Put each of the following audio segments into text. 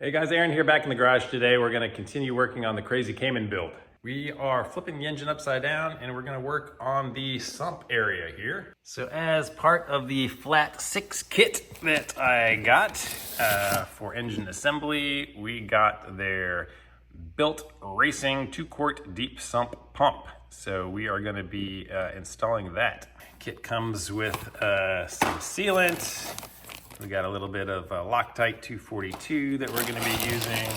Hey guys, Aaron here back in the garage today. We're gonna continue working on the crazy Cayman build. We are flipping the engine upside down and we're gonna work on the sump area here. So as part of the flat 6 kit that I got for engine assembly, we got their Bilt Racing 2-quart deep sump pump. So we are gonna be installing that. Kit comes with some sealant. We got a little bit of Loctite 242 that we're going to be using.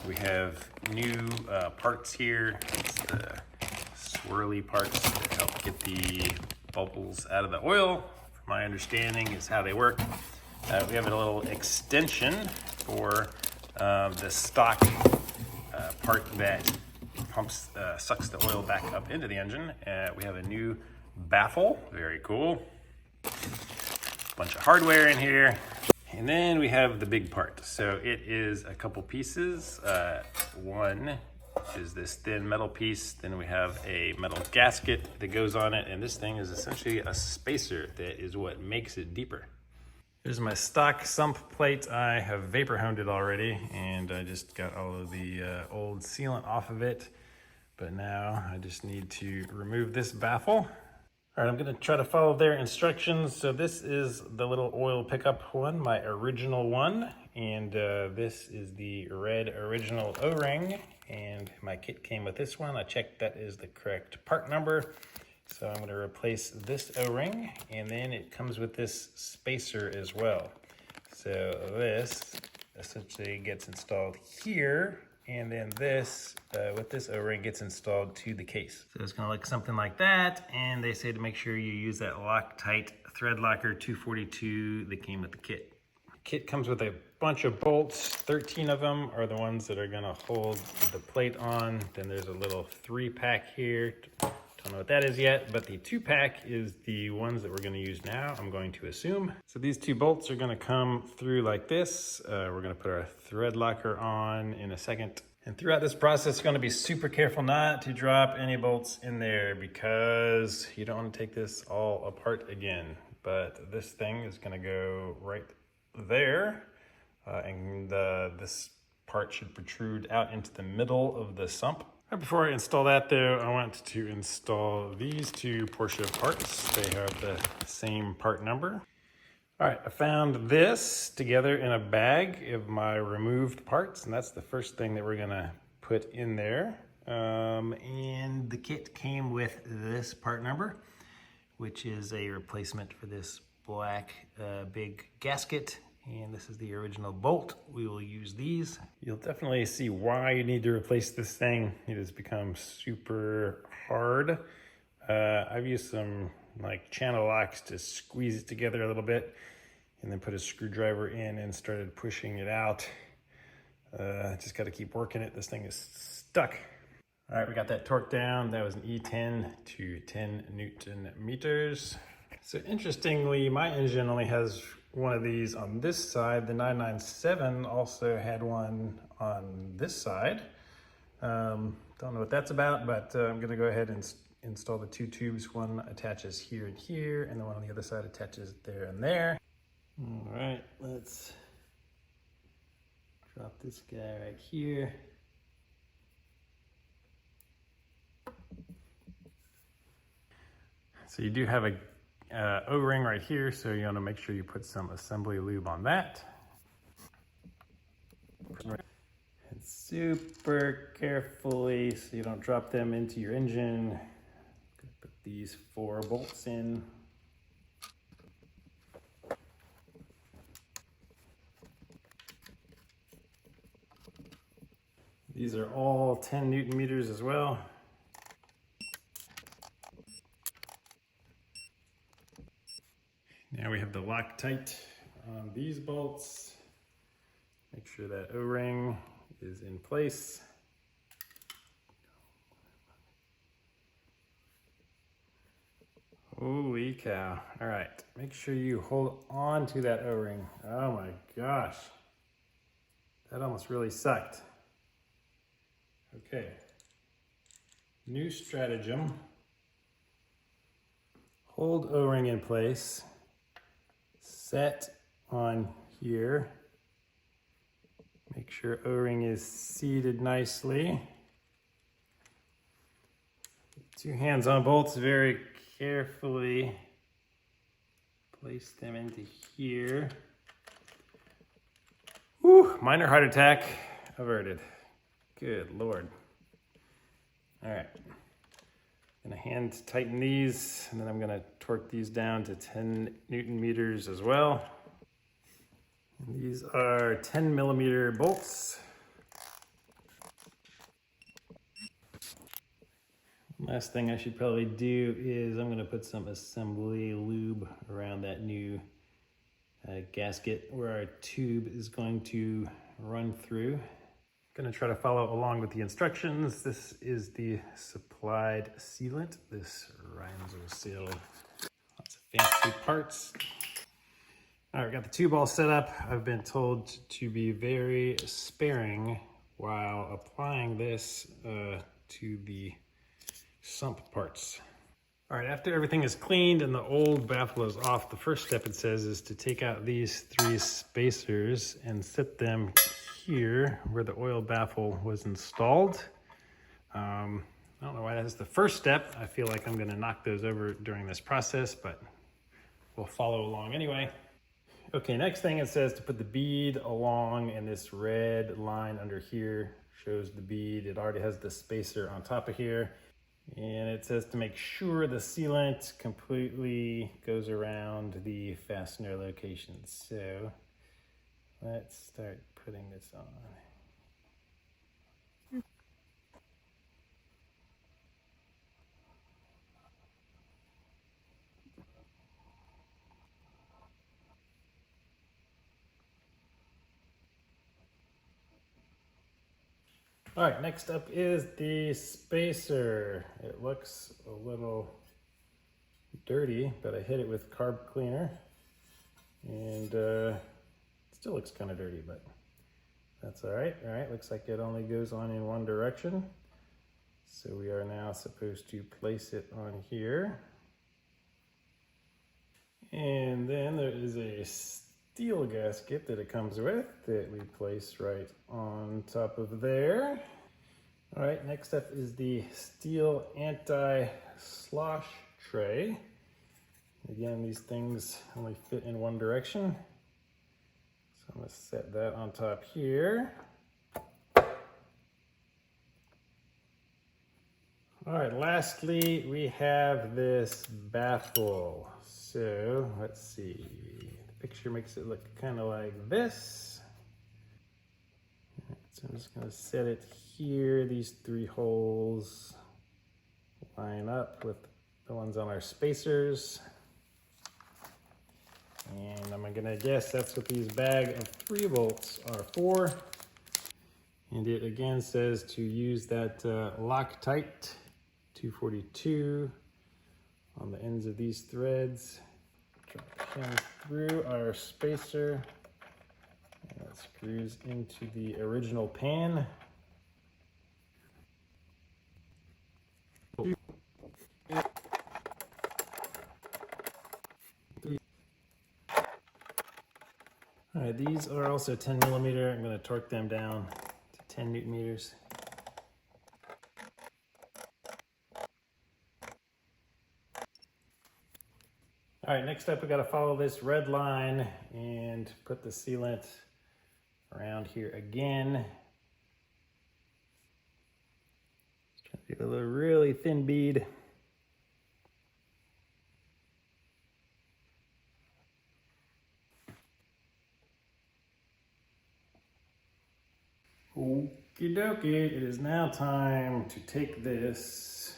We have new parts here. It's the swirly parts that help get the bubbles out of the oil. From my understanding is how they work. We have a little extension for the stock part that pumps, sucks the oil back up into the engine. We have a new baffle, very cool. Bunch of hardware in here, and then we have the big part. So it is a couple pieces. One is this thin metal piece, then we have a metal gasket that goes on it, and this thing is essentially a spacer that is what makes it deeper. Here's my stock sump plate. I have vapor honed it already, and I just got all of the old sealant off of it, but now I just need to remove this baffle. All right, I'm gonna try to follow their instructions. So this is the little oil pickup one, my original one. And this is the red original O-ring. And my kit came with this one. I checked that is the correct part number. So I'm gonna replace this O-ring. And then it comes with this spacer as well. So this essentially gets installed here. And then this, with this O-ring, gets installed to the case. So it's gonna look something like that. And they say to make sure you use that Loctite thread locker 242 that came with the kit. The kit comes with a bunch of bolts. 13 of them are the ones that are gonna hold the plate on. Then there's a little 3-pack here. Don't know what that is yet, but the 2-pack is the ones that we're gonna use now, I'm going to assume. So these 2 bolts are gonna come through like this. We're gonna put our thread locker on in a second. And throughout this process, you're gonna be super careful not to drop any bolts in there because you don't wanna take this all apart again. But this thing is gonna go right there. And this part should protrude out into the middle of the sump. Before I install that though, I want to install these 2 Porsche parts. They have the same part number. All right, I found this together in a bag of my removed parts, and that's the first thing that we're gonna put in there. And the kit came with this part number, which is a replacement for this black big gasket. And this is the original bolt. We will use these. You'll definitely see why you need to replace this thing. It has become super hard. I've used some like channel locks to squeeze it together a little bit and then put a screwdriver in and started pushing it out. Just gotta keep working it. This thing is stuck. All right, we got that torque down. That was an E10 to 10 Newton meters. So interestingly, my engine only has one of these on this side. The 997 also had one on this side. Don't know what that's about, but I'm gonna go ahead and install the 2 tubes. One attaches here and here, and the one on the other side attaches there and there. All right, let's drop this guy right here. So you do have a O-ring right here, so you want to make sure you put some assembly lube on that. And super carefully so you don't drop them into your engine. Put these 4 bolts in. These are all 10 Newton meters as well. Now we have the Loctite on these bolts. Make sure that O-ring is in place. Holy cow. All right, make sure you hold on to that O-ring. Oh my gosh. That almost really sucked. Okay. New stratagem. Hold O-ring in place. Set on here. Make sure O-ring is seated nicely. 2 hands on bolts, very carefully place them into here. Whew, minor heart attack averted. Good Lord. All right, I'm gonna hand tighten these, and then I'm gonna torque these down to 10 Newton meters as well. And these are 10 millimeter bolts. Last thing I should probably do is I'm gonna put some assembly lube around that new gasket where our tube is going to run through. Gonna try to follow along with the instructions. This is the supplied sealant, this Reinzel seal. Lots of fancy parts. All right, we got the tube all set up. I've been told to be very sparing while applying this to the sump parts. All right, after everything is cleaned and the old baffle is off, the first step it says is to take out these 3 spacers and set them here where the oil baffle was installed. I don't know why that's the first step. I feel like I'm gonna knock those over during this process, but we'll follow along anyway. Okay, next thing it says to put the bead along, and this red line under here shows the bead. It already has the spacer on top of here. And it says to make sure the sealant completely goes around the fastener location. So let's start putting this on. All right, next up is the spacer. It looks a little dirty, but I hit it with carb cleaner, and it still looks kind of dirty, but that's all right. All right, looks like it only goes on in one direction. So we are now supposed to place it on here. And then there is a steel gasket that it comes with that we place right on top of there. All right, next up is the steel anti-slosh tray. Again, these things only fit in one direction. So I'm gonna set that on top here. All right, lastly, we have this baffle. So let's see, the picture makes it look kind of like this. So I'm just gonna set it here. These 3 holes line up with the ones on our spacers. And I'm gonna guess that's what these bag of 3 bolts are for. And it again says to use that Loctite 242 on the ends of these threads. Drop the pin through our spacer, and it screws into the original pan. All right, these are also 10 millimeter. I'm going to torque them down to 10 Newton meters. All right, next up we got to follow this red line and put the sealant around here again. Just trying to do a little really thin bead. Okie dokie, it is now time to take this,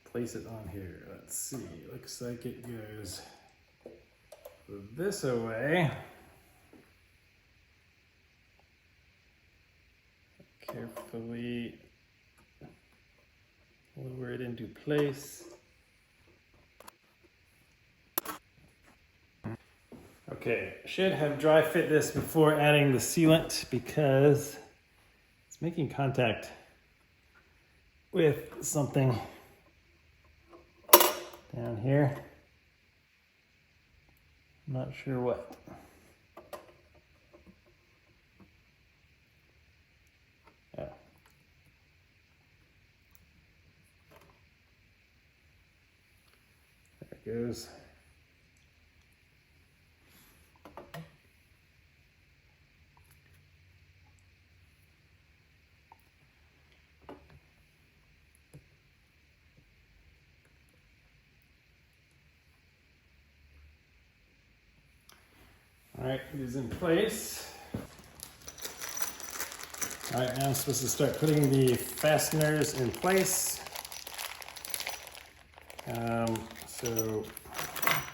place it on here. Let's see, looks like it goes this away. Carefully lower it into place. Okay, should have dry fit this before adding the sealant because it's making contact with something down here. I'm not sure what. goes. All right, it is in place. All right, now I'm supposed to start putting the fasteners in place. So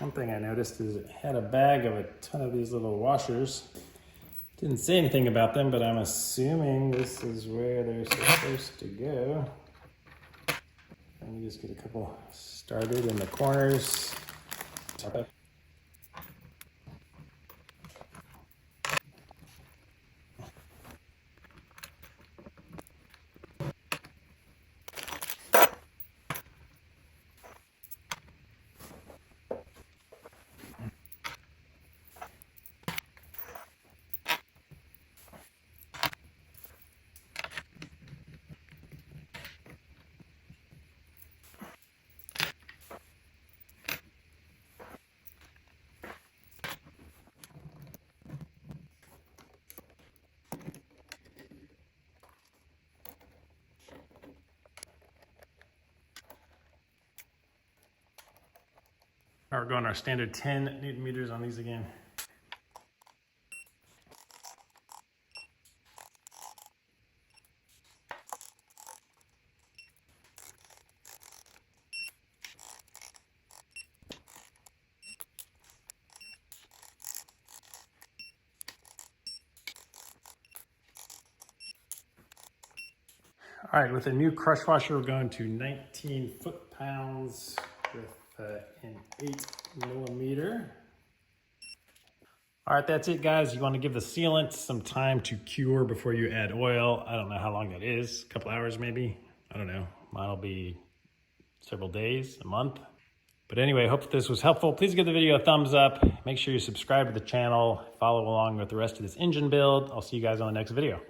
one thing I noticed is it had a bag of a ton of these little washers. Didn't say anything about them, but I'm assuming this is where they're supposed to go. Let me just get a couple started in the corners. We're going our standard 10 Newton meters on these again. All right, with a new crush washer, we're going to 19 foot-pounds with an 8mm. All right, that's it, guys. You want to give the sealant some time to cure before you add oil. I don't know how long that is, a couple hours maybe. I don't know. Mine will be several days, a month. But anyway, hope this was helpful. Please give the video a thumbs up. Make sure you subscribe to the channel. Follow along with the rest of this engine build. I'll see you guys on the next video.